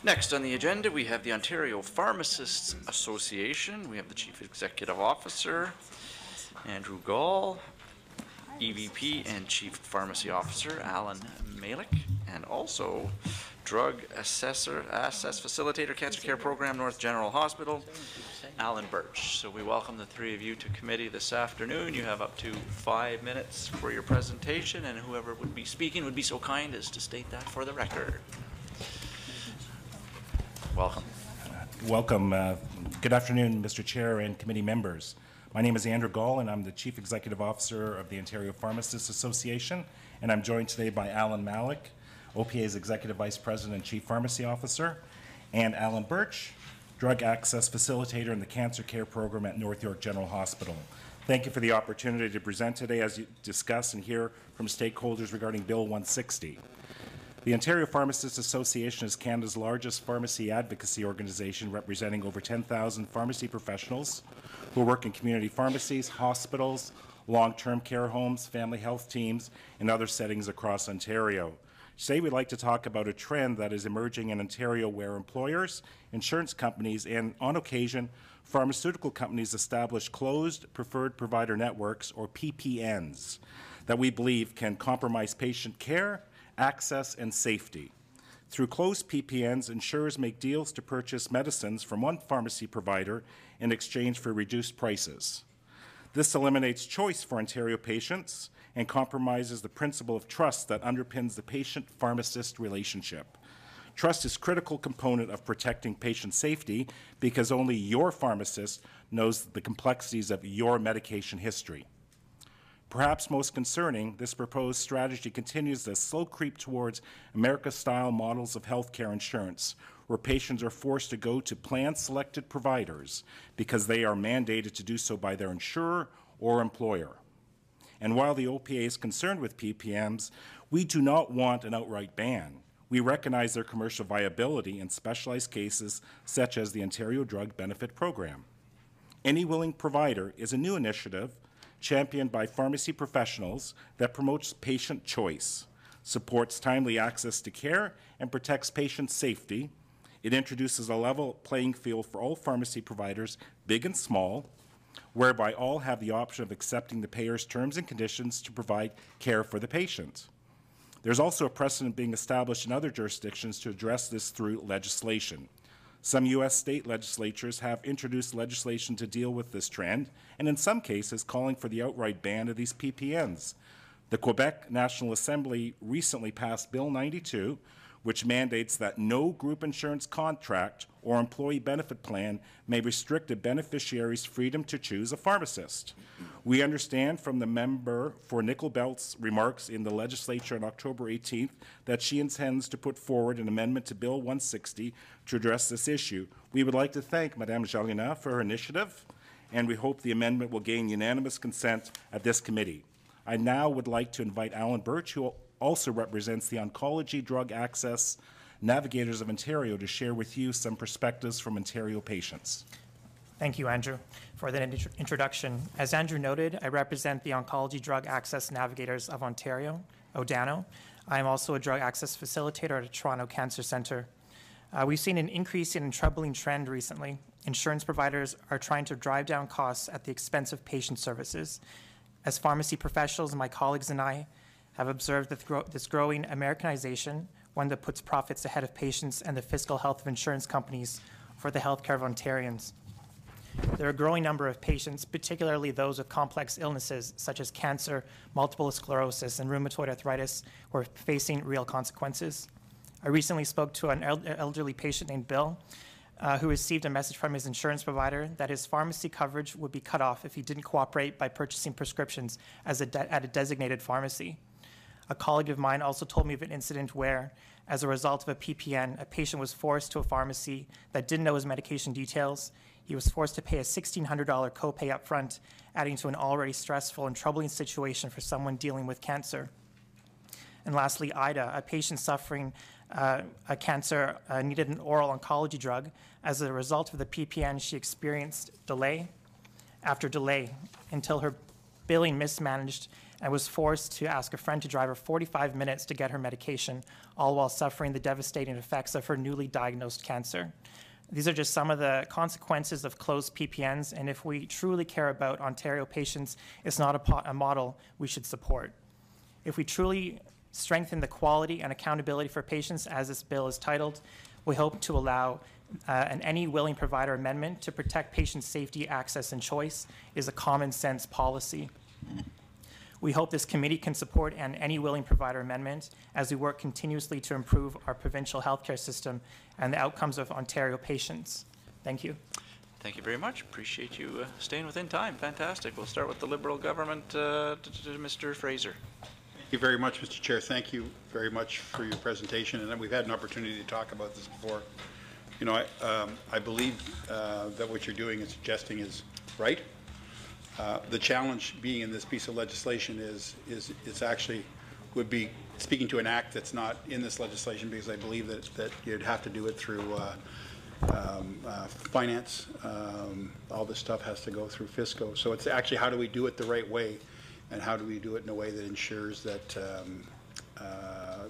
Next on the agenda, we have the Ontario Pharmacists Association. We have the Chief Executive Officer, Andrew Gall, EVP and Chief Pharmacy Officer, Allan, Malek, and also Drug Access Facilitator, Cancer Care Program, North General Hospital, Allan Birch. So we welcome the three of you to committee this afternoon. You have up to 5 minutes for your presentation, and whoever would be speaking would be so kind as to state that for the record. Welcome. Welcome. Good afternoon, Mr. Chair and committee members. My name is Andrew Gall, and I'm the Chief Executive Officer of the Ontario Pharmacists Association, and I'm joined today by Allan Malek, OPA's Executive Vice President and Chief Pharmacy Officer, and Allan Birch, Drug Access Facilitator in the Cancer Care Program at North York General Hospital. Thank you for the opportunity to present today as you discuss and hear from stakeholders regarding Bill 160. The Ontario Pharmacists Association is Canada's largest pharmacy advocacy organization, representing over 10,000 pharmacy professionals who work in community pharmacies, hospitals, long-term care homes, family health teams, and other settings across Ontario. Today we'd like to talk about a trend that is emerging in Ontario where employers, insurance companies, and on occasion, pharmaceutical companies establish closed preferred provider networks, or PPNs, that we believe can compromise patient care, access, and safety. Through closed PPNs, insurers make deals to purchase medicines from one pharmacy provider in exchange for reduced prices. This eliminates choice for Ontario patients and compromises the principle of trust that underpins the patient-pharmacist relationship. Trust is a critical component of protecting patient safety because only your pharmacist knows the complexities of your medication history. Perhaps most concerning, this proposed strategy continues the slow creep towards America-style models of healthcare insurance, where patients are forced to go to plan-selected providers because they are mandated to do so by their insurer or employer. And while the OPA is concerned with PPMs, we do not want an outright ban. We recognize their commercial viability in specialized cases such as the Ontario Drug Benefit Program. Any Willing Provider is a new initiative championed by pharmacy professionals that promotes patient choice, supports timely access to care, and protects patient safety. It introduces a level playing field for all pharmacy providers, big and small, whereby all have the option of accepting the payer's terms and conditions to provide care for the patient. There's also a precedent being established in other jurisdictions to address this through legislation. Some U.S. state legislatures have introduced legislation to deal with this trend, and in some cases calling for the outright ban of these PPNs. The Quebec National Assembly recently passed Bill 92, which mandates that no group insurance contract or employee benefit plan may restrict a beneficiary's freedom to choose a pharmacist. We understand from the member for Nickel Belt's remarks in the legislature on October 18th that she intends to put forward an amendment to Bill 160 to address this issue. We would like to thank Madame Jalina for her initiative, and we hope the amendment will gain unanimous consent at this committee. I now would like to invite Allan Birch, who also represents the Oncology Drug Access Navigators of Ontario, to share with you some perspectives from Ontario patients. Thank you, Andrew, for that introduction. As Andrew noted, I represent the Oncology Drug Access Navigators of Ontario, ODANO. I am also a drug access facilitator at a Toronto Cancer Centre. We've seen an increase in a troubling trend recently. Insurance providers are trying to drive down costs at the expense of patient services. As pharmacy professionals, my colleagues and I have observed this growing Americanization, one that puts profits ahead of patients and the fiscal health of insurance companies for the healthcare of Ontarians. There are a growing number of patients, particularly those with complex illnesses such as cancer, multiple sclerosis, and rheumatoid arthritis, who are facing real consequences. I recently spoke to an elderly patient named Bill, who received a message from his insurance provider that his pharmacy coverage would be cut off if he didn't cooperate by purchasing prescriptions at a designated pharmacy. A colleague of mine also told me of an incident where, as a result of a PPN, a patient was forced to a pharmacy that didn't know his medication details. He was forced to pay a $1,600 copay up front, adding to an already stressful and troubling situation for someone dealing with cancer. And lastly, Ida, a patient suffering a cancer, needed an oral oncology drug. As a result of the PPN, she experienced delay after delay until her billing mismanaged and was forced to ask a friend to drive her 45 minutes to get her medication, all while suffering the devastating effects of her newly diagnosed cancer. These are just some of the consequences of closed PPNs, and if we truly care about Ontario patients, it's not a model we should support. If we truly strengthen the quality and accountability for patients, as this bill is titled, we hope to allow an any willing provider amendment to protect patient safety, access, and choice is a common sense policy. We hope this committee can support an any willing provider amendment as we work continuously to improve our provincial healthcare system and the outcomes of Ontario patients. Thank you. Thank you very much. Appreciate you staying within time. Fantastic. We'll start with the Liberal government, to Mr. Fraser. Thank you very much, Mr. Chair. Thank you very much for your presentation, and we've had an opportunity to talk about this before. You know, I believe that what you're doing and suggesting is right. The challenge being in this piece of legislation is it's actually would be speaking to an act that's not in this legislation, because I believe that you'd have to do it through finance. All this stuff has to go through fiscal. So it's actually, how do we do it the right way, and how do we do it in a way that ensures that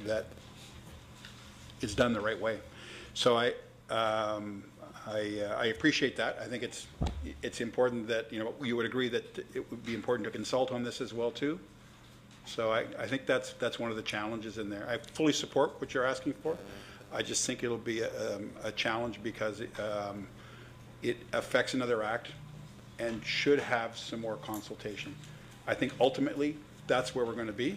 that it's done the right way. So I appreciate that. I think it's important that, you know, you would agree that it would be important to consult on this as well too. So I think that's one of the challenges in there. I fully support what you're asking for. I just think it'll be a challenge because it affects another act and should have some more consultation. I think ultimately that's where we're going to be,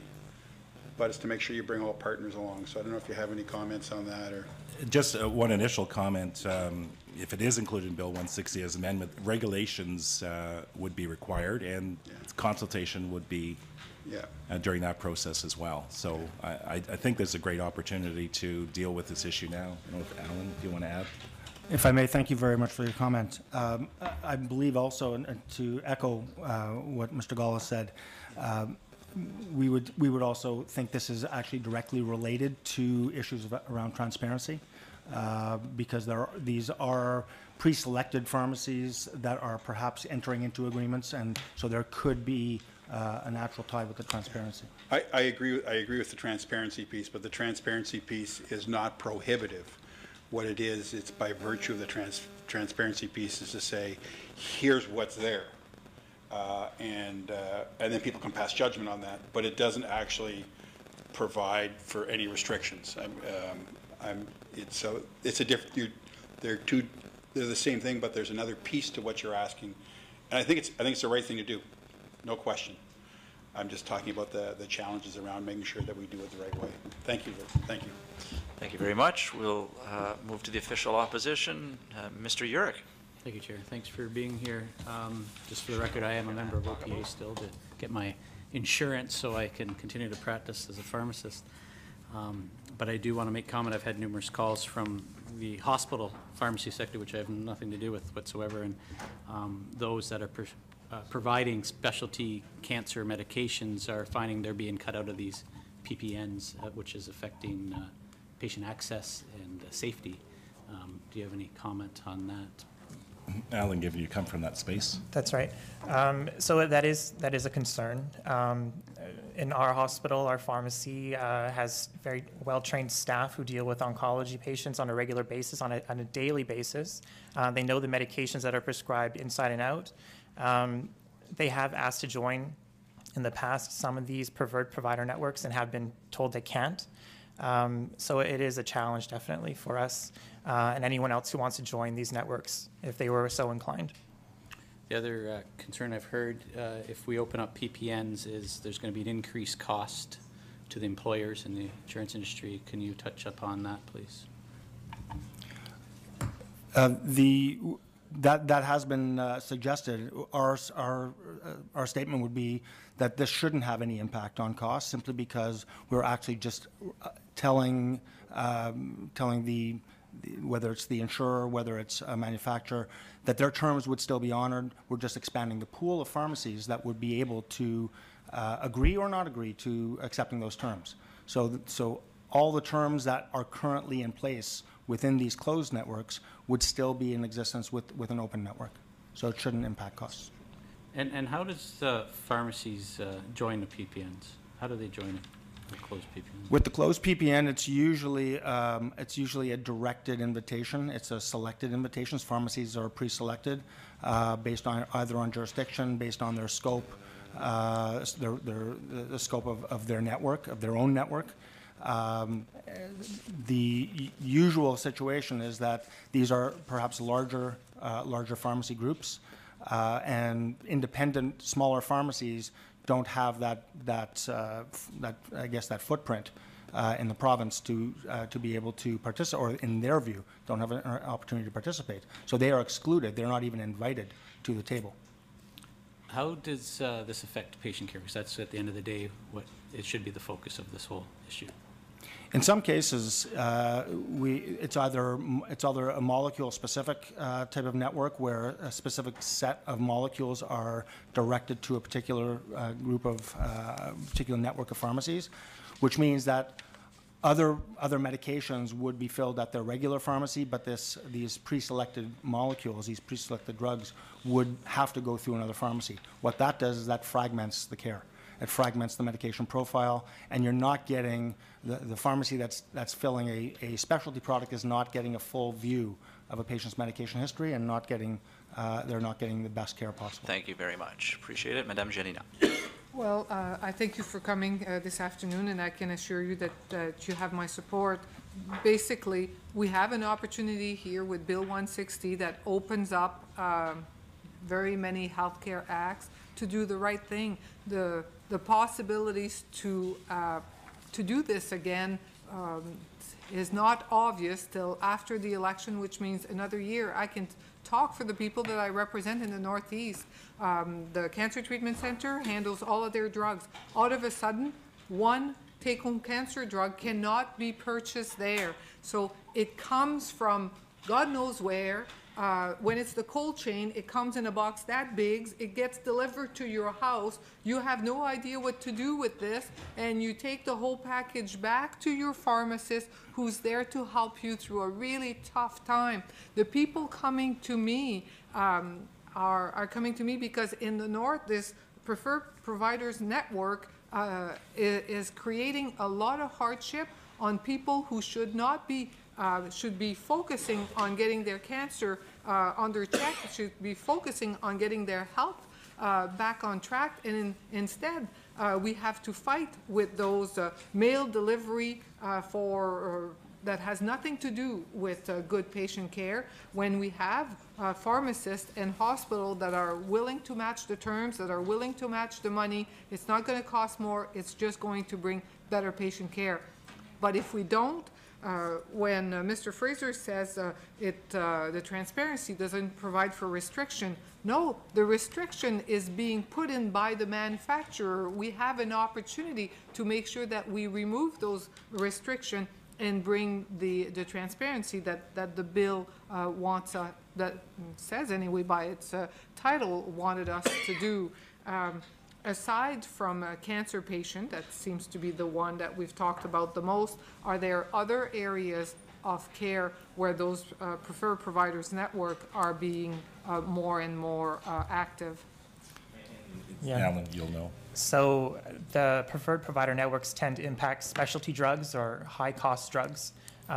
but it's to make sure you bring all partners along. So I don't know if you have any comments on that or. Just one initial comment. If it is included in Bill 160 as amendment, regulations would be required, and consultation would be during that process as well. So I think there's a great opportunity to deal with this issue now. I don't know if Allan, do you want to add? If I may, thank you very much for your comment. I believe also, and to echo what Mr. Gall has said, we would also think this is actually directly related to issues around transparency, because these are pre-selected pharmacies that are perhaps entering into agreements, and so there could be a natural tie with the transparency. I agree with the transparency piece, but the transparency piece is not prohibitive. What it is, it's by virtue of the transparency piece is to say, here's what's there. And then people can pass judgment on that, but it doesn't actually provide for any restrictions. They're the same thing, but there's another piece to what you're asking, and I think it's the right thing to do, no question. I'm just talking about the challenges around making sure that we do it the right way. Thank you. Thank you. Thank you very much. We'll move to the official opposition. Mr. Urick. Thank you, Chair. Thanks for being here. Just for the record, I am a member of OPA still to get my insurance so I can continue to practice as a pharmacist. But I do want to make comment. I've had numerous calls from the hospital pharmacy sector, which I have nothing to do with whatsoever, and those that are providing specialty cancer medications are finding they're being cut out of these PPNs, which is affecting patient access and safety. Do you have any comment on that? Allan, given you come from that space. That's right. So that is a concern. In our hospital, our pharmacy has very well-trained staff who deal with oncology patients on a regular basis, on a daily basis. They know the medications that are prescribed inside and out. They have asked to join in the past some of these preferred provider networks and have been told they can't. So it is a challenge definitely for us and anyone else who wants to join these networks if they were so inclined. The other concern I've heard, if we open up PPNs, is there's going to be an increased cost to the employers in the insurance industry. Can you touch upon that, please? That has been suggested. Our statement would be that this shouldn't have any impact on costs, simply because we're actually just telling whether it's the insurer, whether it's a manufacturer, that their terms would still be honored. We're just expanding the pool of pharmacies that would be able to agree or not agree to accepting those terms. So all the terms that are currently in place within these closed networks would still be in existence with an open network. So it shouldn't impact costs. And how does pharmacies join the PPNs? How do they join it? The closed PPN? With the closed PPN, it's usually a directed invitation. It's a selected invitations. Pharmacies are pre-selected based on either on jurisdiction, based on their scope, the scope of their network, of their own network. The usual situation is that these are perhaps larger pharmacy groups, and independent smaller pharmacies don't have that footprint in the province to be able to participate, or in their view, don't have an opportunity to participate. So they are excluded. They're not even invited to the table. How does this affect patient care? Because that's, at the end of the day, what it should be the focus of this whole issue. In some cases, it's either a molecule-specific type of network where a specific set of molecules are directed to a particular particular network of pharmacies, which means that other medications would be filled at their regular pharmacy, but these pre-selected molecules, these pre-selected drugs, would have to go through another pharmacy. What that does is that fragments the care. It fragments the medication profile, and you're not getting the pharmacy that's filling a specialty product is not getting a full view of a patient's medication history, and they're not getting the best care possible. Thank you very much. Appreciate it. Madame Janina. Well, I thank you for coming this afternoon, and I can assure you that you have my support. Basically, we have an opportunity here with Bill 160 that opens up very many healthcare acts to do the right thing. The possibilities to do this again is not obvious till after the election, which means another year. I can talk for the people that I represent in the Northeast. The Cancer Treatment Center handles all of their drugs. All of a sudden, one take-home cancer drug cannot be purchased there. So it comes from God knows where. When it's the cold chain, it comes in a box that big, it gets delivered to your house, you have no idea what to do with this, and you take the whole package back to your pharmacist who's there to help you through a really tough time. The people coming to me are coming to me because in the North, this preferred providers network is creating a lot of hardship on people who should not be should be focusing on getting their cancer under check, should be focusing on getting their health back on track, and instead we have to fight with those mail delivery that has nothing to do with good patient care, when we have pharmacists and hospitals that are willing to match the terms, that are willing to match the money. It's not going to cost more, it's just going to bring better patient care. But if we don't, when Mr. Fraser says the transparency doesn't provide for restriction, no, the restriction is being put in by the manufacturer. We have an opportunity to make sure that we remove those restrictions and bring the transparency that the bill wants, that says anyway by its title, wanted us to do. Aside from a cancer patient, that seems to be the one that we've talked about the most, are there other areas of care where those preferred providers network are being more and more active? Yeah. Allan, you'll know. So the preferred provider networks tend to impact specialty drugs or high-cost drugs.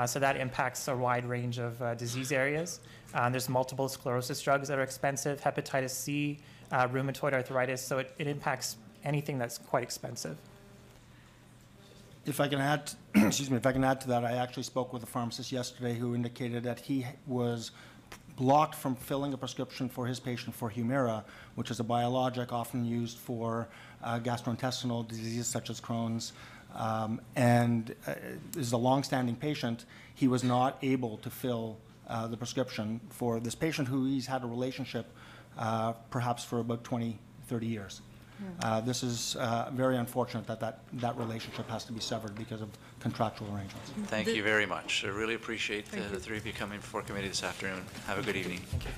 So that impacts a wide range of disease areas. There's multiple sclerosis drugs that are expensive, hepatitis C, rheumatoid arthritis, so it impacts anything that's quite expensive. If I can add, excuse me, if I can add to that, I actually spoke with a pharmacist yesterday who indicated that he was blocked from filling a prescription for his patient for Humira, which is a biologic often used for gastrointestinal diseases such as Crohn's, and is a long-standing patient. He was not able to fill the prescription for this patient who he's had a relationship perhaps for about 20, 30 years. This is very unfortunate that relationship has to be severed because of contractual arrangements. Thank you very much. I really appreciate the three of you coming before committee this afternoon. Have a good evening. Thank you.